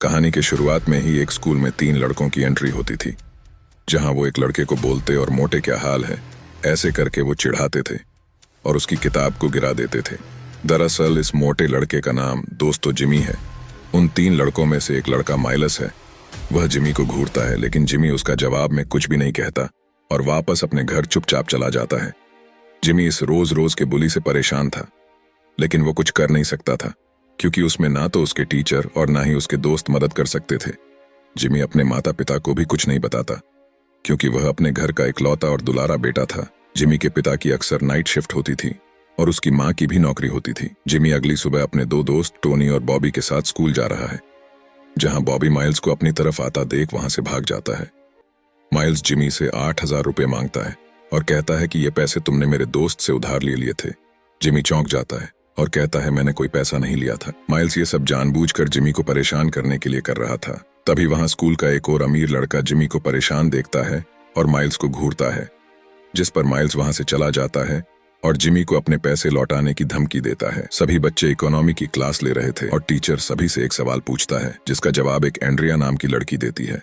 कहानी के शुरुआत में ही एक स्कूल में 3 लड़कों की एंट्री होती थी, जहां वो एक लड़के को बोलते और मोटे क्या हाल है ऐसे करके वो चिढ़ाते थे और उसकी किताब को गिरा देते थे। दरअसल इस मोटे लड़के का नाम दोस्तों जिमी है। उन 3 लड़कों में से एक लड़का माइलस है। वह जिमी को घूरता है, लेकिन जिमी उसका जवाब में कुछ भी नहीं कहता और वापस अपने घर चुपचाप चला जाता है। जिमी इस रोज रोज के बुली से परेशान था, लेकिन वो कुछ कर नहीं सकता था, क्योंकि उसमें ना तो उसके टीचर और ना ही उसके दोस्त मदद कर सकते थे। जिमी अपने माता पिता को भी कुछ नहीं बताता, क्योंकि वह अपने घर का इकलौता और दुलारा बेटा था। जिमी के पिता की अक्सर नाइट शिफ्ट होती थी और उसकी माँ की भी नौकरी होती थी। जिमी अगली सुबह अपने 2 दोस्त टोनी और बॉबी के साथ स्कूल जा रहा है, जहां बॉबी माइल्स को अपनी तरफ आता देख वहां से भाग जाता है। माइल्स जिमी से 8,000 रुपये मांगता है और कहता है कि ये पैसे तुमने मेरे दोस्त से उधार ले लिए थे। जिमी चौंक जाता है और कहता है मैंने कोई पैसा नहीं लिया था। माइल्स ये सब जानबूझकर जिमी को परेशान करने के लिए कर रहा था। तभी वहां स्कूल का एक और अमीर लड़का जिमी को परेशान देखता है और माइल्स को घूरता है, जिस पर माइल्स वहां से चला जाता है और जिमी को अपने पैसे लौटाने की धमकी देता है। सभी बच्चे इकोनॉमी की क्लास ले रहे थे और टीचर सभी से एक सवाल पूछता है, जिसका जवाब एक एंड्रिया नाम की लड़की देती है,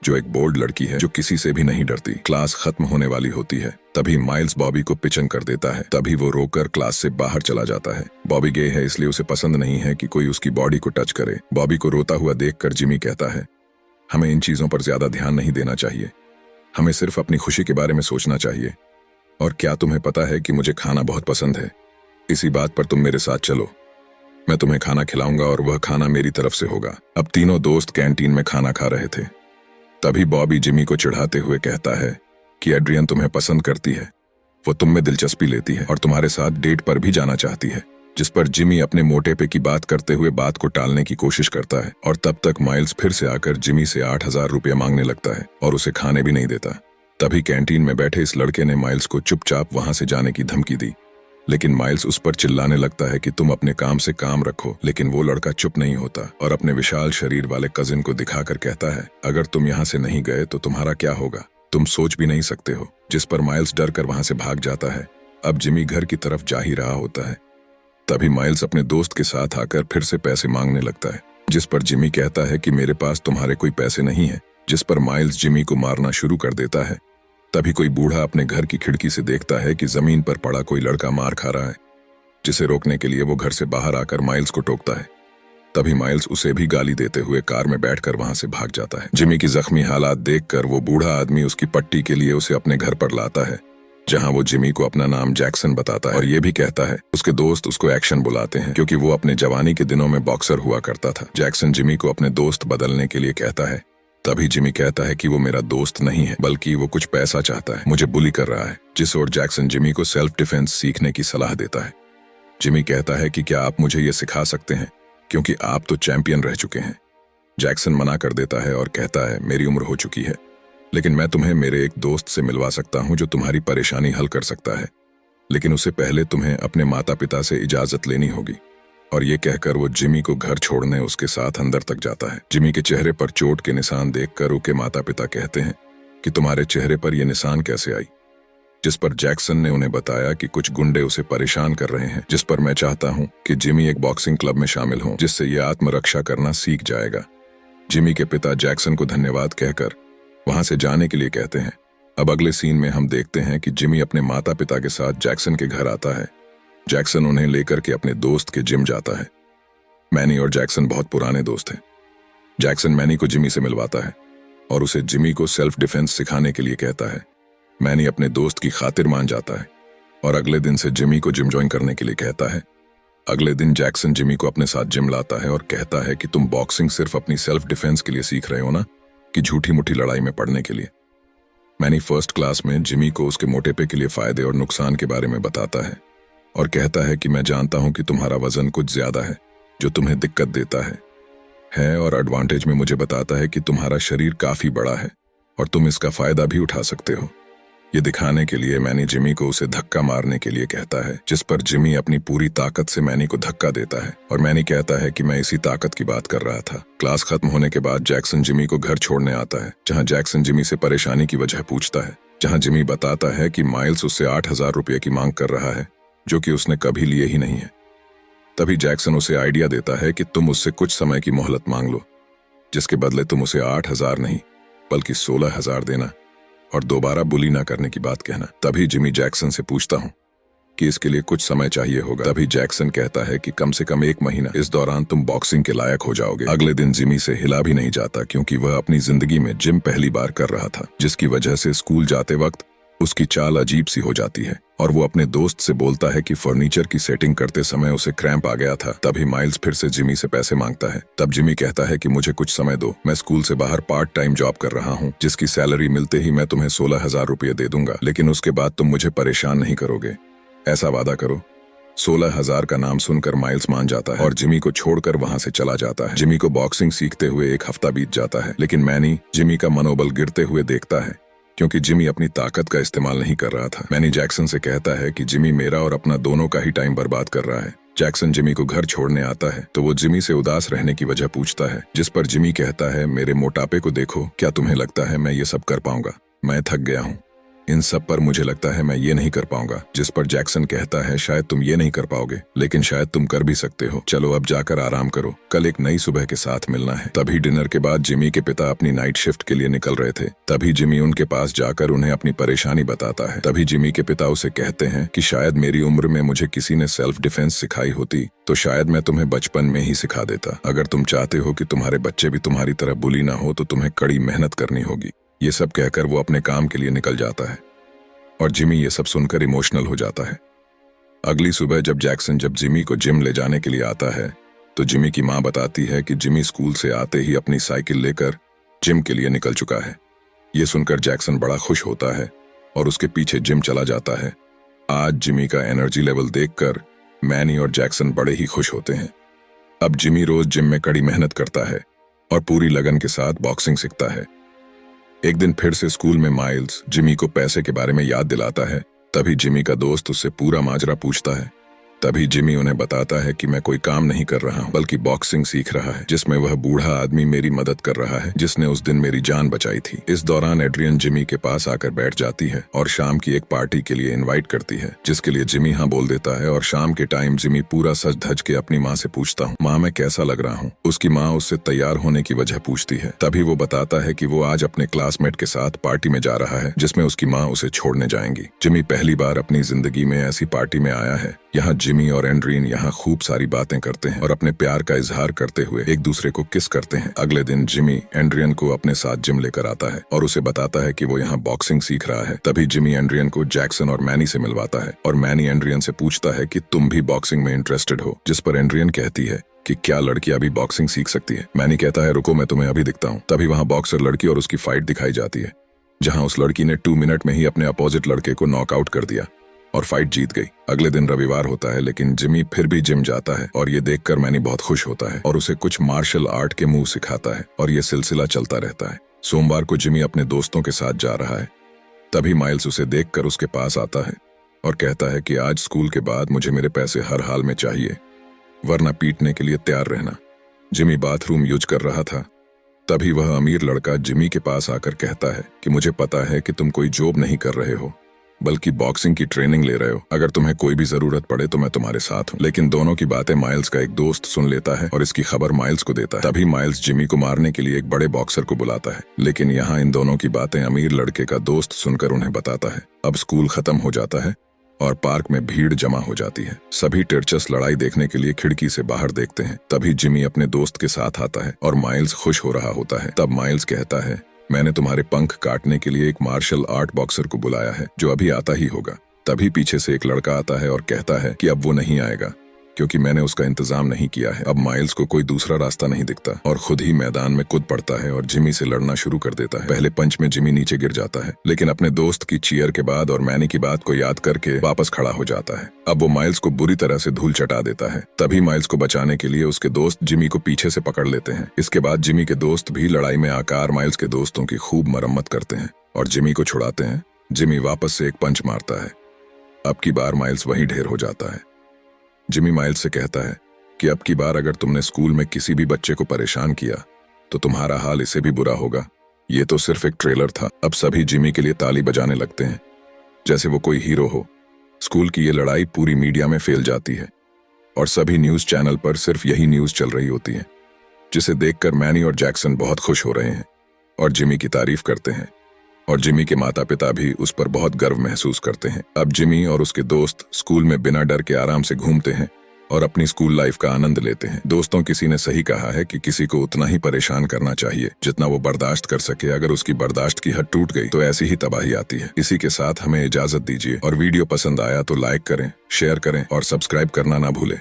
जो एक बोल्ड लड़की है जो किसी से भी नहीं डरती। क्लास खत्म होने वाली होती है, तभी माइल्स बॉबी को पिचंग कर देता है। तभी वो रोकर क्लास से बाहर चला जाता है। बॉबी गे है, इसलिए उसे पसंद नहीं है कि कोई उसकी बॉडी को टच करे। बॉबी को रोता हुआ देखकर जिमी कहता है, हमें इन चीजों पर ज्यादा ध्यान नहीं देना चाहिए, हमें सिर्फ अपनी खुशी के बारे में सोचना चाहिए। और क्या तुम्हें पता है कि मुझे खाना बहुत पसंद है? इसी बात पर तुम मेरे साथ चलो, मैं तुम्हें खाना खिलाऊंगा और वह खाना मेरी तरफ से होगा। अब तीनों दोस्त कैंटीन में खाना खा रहे थे। तभी बॉबी जिमी को चिढ़ाते हुए कहता है कि एड्रियन तुम्हें पसंद करती है, वो तुम में दिलचस्पी लेती है और तुम्हारे साथ डेट पर भी जाना चाहती है। जिस पर जिमी अपने मोटेपे की बात करते हुए बात को टालने की कोशिश करता है और तब तक माइल्स फिर से आकर जिमी से 8,000 रुपये मांगने लगता है और उसे खाने भी नहीं देता। तभी कैंटीन में बैठे इस लड़के ने माइल्स को चुपचाप वहां से जाने की धमकी दी, लेकिन माइल्स उस पर चिल्लाने लगता है कि तुम अपने काम से काम रखो। लेकिन वो लड़का चुप नहीं होता और अपने विशाल शरीर वाले कजिन को दिखाकर कहता है, अगर तुम यहाँ से नहीं गए तो तुम्हारा क्या होगा, तुम सोच भी नहीं सकते हो। जिस पर माइल्स डर कर वहां से भाग जाता है। अब जिमी घर की तरफ जा ही रहा होता है, तभी माइल्स अपने दोस्त के साथ आकर फिर से पैसे मांगने लगता है, जिस पर जिमी कहता है कि मेरे पास तुम्हारे कोई पैसे नहीं है। जिस पर माइल्स जिमी को मारना शुरू कर देता है। तभी कोई बूढ़ा अपने घर की खिड़की से देखता है कि जमीन पर पड़ा कोई लड़का मार खा रहा है, जिसे रोकने के लिए वो घर से बाहर आकर माइल्स को टोकता है। तभी माइल्स उसे भी गाली देते हुए कार में बैठकर वहां से भाग जाता है। जिमी की जख्मी हालात देखकर वो बूढ़ा आदमी उसकी पट्टी के लिए उसे अपने घर पर लाता है, जहां वो जिमी को अपना नाम जैक्सन बताता है और ये भी कहता है उसके दोस्त उसको एक्शन बुलाते हैं, क्योंकि वो अपने जवानी के दिनों में बॉक्सर हुआ करता था। जैक्सन जिमी को अपने दोस्त बदलने के लिए कहता है। तभी जिमी कहता है कि वो मेरा दोस्त नहीं है, बल्कि वो कुछ पैसा चाहता है, मुझे बुली कर रहा है। जिस ओर जैक्सन जिमी को सेल्फ डिफेंस सीखने की सलाह देता है। जिमी कहता है कि क्या आप मुझे ये सिखा सकते हैं, क्योंकि आप तो चैंपियन रह चुके हैं। जैक्सन मना कर देता है और कहता है मेरी उम्र हो चुकी है, लेकिन मैं तुम्हें मेरे एक दोस्त से मिलवा सकता हूं जो तुम्हारी परेशानी हल कर सकता है, लेकिन उससे पहले तुम्हें अपने माता पिता से इजाजत लेनी होगी। और ये कहकर वो जिमी को घर छोड़ने उसके साथ अंदर तक जाता है। जिमी के चेहरे पर चोट के निशान देखकर उसके माता पिता कहते हैं कि तुम्हारे चेहरे पर ये निशान कैसे आई? जिस पर जैक्सन ने उन्हें बताया कि कुछ गुंडे उसे परेशान कर रहे हैं। जिस पर मैं चाहता हूं कि जिमी एक बॉक्सिंग क्लब में शामिल हो, जिससे ये आत्मरक्षा करना सीख जाएगा। जिमी के पिता जैक्सन को धन्यवाद कहकर वहां से जाने के लिए कहते हैं। अब अगले सीन में हम देखते हैं कि जिमी अपने माता पिता के साथ जैक्सन के घर आता है। जैक्सन उन्हें लेकर के अपने दोस्त के जिम जाता है। मैनी और जैक्सन बहुत पुराने दोस्त हैं। जैक्सन मैनी को जिमी से मिलवाता है और उसे जिमी को सेल्फ डिफेंस सिखाने के लिए कहता है। मैनी अपने दोस्त की खातिर मान जाता है और अगले दिन से जिमी को जिम ज्वाइन करने के लिए कहता है। अगले दिन जैक्सन जिमी को अपने साथ जिम लाता है और कहता है कि तुम बॉक्सिंग सिर्फ अपनी सेल्फ डिफेंस के लिए सीख रहे हो ना, कि झूठी मुठी लड़ाई में पड़ने के लिए। मैनी फर्स्ट क्लास में जिमी को उसके मोटेपे के लिए फायदे और नुकसान के बारे में बताता है और कहता है कि मैं जानता हूं कि तुम्हारा वजन कुछ ज्यादा है, जो तुम्हें दिक्कत देता है और एडवांटेज में मुझे बताता है कि तुम्हारा शरीर काफी बड़ा है और तुम इसका फायदा भी उठा सकते हो। ये दिखाने के लिए मैनी जिमी को उसे धक्का मारने के लिए कहता है, जिस पर जिमी अपनी पूरी ताकत से मैनी को धक्का देता है और मैनी कहता है कि मैं इसी ताकत की बात कर रहा था। क्लास खत्म होने के बाद जैक्सन जिमी को घर छोड़ने आता है, जहां जैक्सन जिमी से परेशानी की वजह पूछता है, जहां जिमी बताता है कि माइल्स उससे 8,000 रुपये की मांग कर रहा है, जो कि उसने कभी लिए ही नहीं है। तभी जैक्सन उसे आइडिया देता है कि तुम उससे कुछ समय की मोहलत मांग लो, जिसके बदले तुम उसे 8,000 नहीं बल्कि 16,000 देना और दोबारा बुली ना करने की बात कहना। तभी जिमी जैक्सन से पूछता हूँ कि इसके लिए कुछ समय चाहिए होगा। तभी जैक्सन कहता है कि कम से कम 1 महीना, इस दौरान तुम बॉक्सिंग के लायक हो जाओगे। अगले दिन जिमी से हिला भी नहीं जाता क्योंकि वह अपनी जिंदगी में जिम पहली बार कर रहा था, जिसकी वजह से स्कूल जाते वक्त उसकी चाल अजीब सी हो जाती है और वो अपने दोस्त से बोलता है कि फर्नीचर की सेटिंग करते समय उसे क्रैम्प आ गया था। तभी माइल्स फिर से जिमी से पैसे मांगता है। तब जिमी कहता है कि मुझे कुछ समय दो, मैं स्कूल से बाहर पार्ट टाइम जॉब कर रहा हूँ, जिसकी सैलरी मिलते ही मैं तुम्हें 16,000 रुपये दे दूंगा, लेकिन उसके बाद तुम मुझे परेशान नहीं करोगे, ऐसा वादा करो। 16,000 का नाम सुनकर माइल्स मान जाता है और जिमी को छोड़कर वहां से चला जाता है। जिमी को बॉक्सिंग सीखते हुए 1 हफ्ता बीत जाता है, लेकिन मैनी जिमी का मनोबल गिरते हुए देखता है क्योंकि जिमी अपनी ताकत का इस्तेमाल नहीं कर रहा था। मैनी जैक्सन से कहता है कि जिमी मेरा और अपना दोनों का ही टाइम बर्बाद कर रहा है। जैक्सन जिमी को घर छोड़ने आता है तो वो जिमी से उदास रहने की वजह पूछता है, जिस पर जिमी कहता है, मेरे मोटापे को देखो, क्या तुम्हें लगता है मैं ये सब कर पाऊंगा? मैं थक गया हूँ इन सब पर, मुझे लगता है मैं ये नहीं कर पाऊंगा। जिस पर जैक्सन कहता है, शायद तुम ये नहीं कर पाओगे, लेकिन शायद तुम कर भी सकते हो। चलो अब जाकर आराम करो, कल एक नई सुबह के साथ मिलना है। तभी डिनर के बाद जिमी के पिता अपनी नाइट शिफ्ट के लिए निकल रहे थे। तभी जिमी उनके पास जाकर उन्हें अपनी परेशानी बताता है। तभी जिमी के पिता उसे कहते हैं कि शायद मेरी उम्र में मुझे किसी ने सेल्फ डिफेंस सिखाई होती तो शायद मैं तुम्हें बचपन में ही सिखा देता। अगर तुम चाहते हो कि तुम्हारे बच्चे भी तुम्हारी तरह बुली ना हो तो तुम्हें कड़ी मेहनत करनी होगी। ये सब कहकर वो अपने काम के लिए निकल जाता है और जिमी ये सब सुनकर इमोशनल हो जाता है। अगली सुबह जब जैक्सन जिमी को जिम ले जाने के लिए आता है तो जिमी की माँ बताती है कि जिमी स्कूल से आते ही अपनी साइकिल लेकर जिम के लिए निकल चुका है। ये सुनकर जैक्सन बड़ा खुश होता है और उसके पीछे जिम चला जाता है। आज जिमी का एनर्जी लेवल देखकर मैनी और जैक्सन बड़े ही खुश होते हैं। अब जिमी रोज जिम में कड़ी मेहनत करता है और पूरी लगन के साथ बॉक्सिंग सीखता है। एक दिन फिर से स्कूल में माइल्स जिमी को पैसे के बारे में याद दिलाता है। तभी जिमी का दोस्त उससे पूरा माजरा पूछता है। तभी जिमी उन्हें बताता है कि मैं कोई काम नहीं कर रहा हूँ बल्कि बॉक्सिंग सीख रहा है, जिसमें वह बूढ़ा आदमी मेरी मदद कर रहा है जिसने उस दिन मेरी जान बचाई थी। इस दौरान एड्रियन जिमी के पास आकर बैठ जाती है और शाम की एक पार्टी के लिए इनवाइट करती है, जिसके लिए जिमी हाँ बोल देता है। और शाम के टाइम जिमी पूरा सज धज के अपनी माँ से पूछता हूँ, माँ मैं कैसा लग रहा हूँ? उसकी माँ उससे तैयार होने की वजह पूछती है। तभी वो बताता है कि वो आज अपने क्लासमेट के साथ पार्टी में जा रहा है जिसमें उसकी माँ उसे छोड़ने जाएंगी। जिमी पहली बार अपनी जिंदगी में ऐसी पार्टी में आया है। यहाँ जिमी और एंड्रियन यहाँ खूब सारी बातें करते हैं और अपने प्यार का इजहार करते हुए एक दूसरे को किस करते हैं। अगले दिन जिमी एंड्रियन को अपने साथ जिम लेकर आता है और उसे बताता है कि वो यहाँ बॉक्सिंग सीख रहा है। तभी जिमी एंड्रियन को जैक्सन और मैनी से मिलवाता है और मैनी एंड्रियन से पूछता है कि तुम भी बॉक्सिंग में इंटरेस्टेड हो, जिस पर एंड्रियन कहती है कि क्या लड़कियां भी बॉक्सिंग सीख सकती है? मैनी कहता है, रुको मैं तुम्हें अभी दिखता हूँ। तभी वहाँ बॉक्सर लड़की और उसकी फाइट दिखाई जाती है, जहाँ उस लड़की ने 2 मिनट में ही अपने अपोजिट लड़के को नॉकआउट कर दिया और फाइट जीत गई। अगले दिन रविवार होता है लेकिन जिमी फिर भी जिम जाता है और ये देखकर मैनी बहुत खुश होता है और उसे कुछ मार्शल आर्ट के मूव सिखाता है और ये सिलसिला चलता रहता है। सोमवार को जिमी अपने दोस्तों के साथ जा रहा है। तभी माइल्स उसे देखकर उसके पास आता है और कहता है कि आज स्कूल के बाद मुझे मेरे पैसे हर हाल में चाहिए, वरना पीटने के लिए तैयार रहना। जिमी बाथरूम यूज कर रहा था। तभी वह अमीर लड़का जिमी के पास आकर कहता है कि मुझे पता है कि तुम कोई जॉब नहीं कर रहे हो बल्कि बॉक्सिंग की ट्रेनिंग ले रहे हो। अगर तुम्हें कोई भी जरूरत पड़े तो मैं तुम्हारे साथ हूँ। लेकिन दोनों की बातें माइल्स का एक दोस्त सुन लेता है और इसकी खबर माइल्स को देता है। तभी माइल्स जिमी को मारने के लिए एक बड़े बॉक्सर को बुलाता है, लेकिन यहाँ इन दोनों की बातें अमीर लड़के का दोस्त सुनकर उन्हें बताता है। अब स्कूल खत्म हो जाता है और पार्क में भीड़ जमा हो जाती है। सभी टीचर्स लड़ाई देखने के लिए खिड़की से बाहर देखते हैं। तभी जिमी अपने दोस्त के साथ आता है और माइल्स खुश हो रहा होता है। तब माइल्स कहता है, मैंने तुम्हारे पंख काटने के लिए एक मार्शल आर्ट बॉक्सर को बुलाया है जो अभी आता ही होगा। तभी पीछे से एक लड़का आता है और कहता है कि अब वो नहीं आएगा क्योंकि मैंने उसका इंतजाम नहीं किया है। अब माइल्स को कोई दूसरा रास्ता नहीं दिखता और खुद ही मैदान में कूद पड़ता है और जिमी से लड़ना शुरू कर देता है। पहले पंच में जिमी नीचे गिर जाता है, लेकिन अपने दोस्त की चीयर के बाद और मैनी की बात को याद करके वापस खड़ा हो जाता है। अब वो माइल्स को बुरी तरह से धूल चटा देता है। तभी माइल्स को बचाने के लिए उसके दोस्त जिमी को पीछे से पकड़ लेते हैं। इसके बाद जिमी के दोस्त भी लड़ाई में आकर माइल्स के दोस्तों की खूब मरम्मत करते हैं और जिमी को छुड़ाते हैं। जिमी वापस से एक पंच मारता है। अब की बार माइल्स वहीं ढेर हो जाता है। जिमी माइल्स से कहता है कि अब की बार अगर तुमने स्कूल में किसी भी बच्चे को परेशान किया तो तुम्हारा हाल इससे भी बुरा होगा। ये तो सिर्फ एक ट्रेलर था। अब सभी जिमी के लिए ताली बजाने लगते हैं जैसे वो कोई हीरो हो। स्कूल की ये लड़ाई पूरी मीडिया में फैल जाती है और सभी न्यूज चैनल पर सिर्फ यही न्यूज चल रही होती है जिसे देखकर मैनी और जैक्सन बहुत खुश हो रहे हैं और जिमी की तारीफ करते हैं। और जिमी के माता पिता भी उस पर बहुत गर्व महसूस करते हैं। अब जिमी और उसके दोस्त स्कूल में बिना डर के आराम से घूमते हैं और अपनी स्कूल लाइफ का आनंद लेते हैं। दोस्तों, किसी ने सही कहा है कि किसी को उतना ही परेशान करना चाहिए जितना वो बर्दाश्त कर सके। अगर उसकी बर्दाश्त की हद टूट गई तो ऐसी ही तबाही आती है। इसी के साथ हमें इजाजत दीजिए और वीडियो पसंद आया तो लाइक करें, शेयर करें और सब्सक्राइब करना ना भूलें।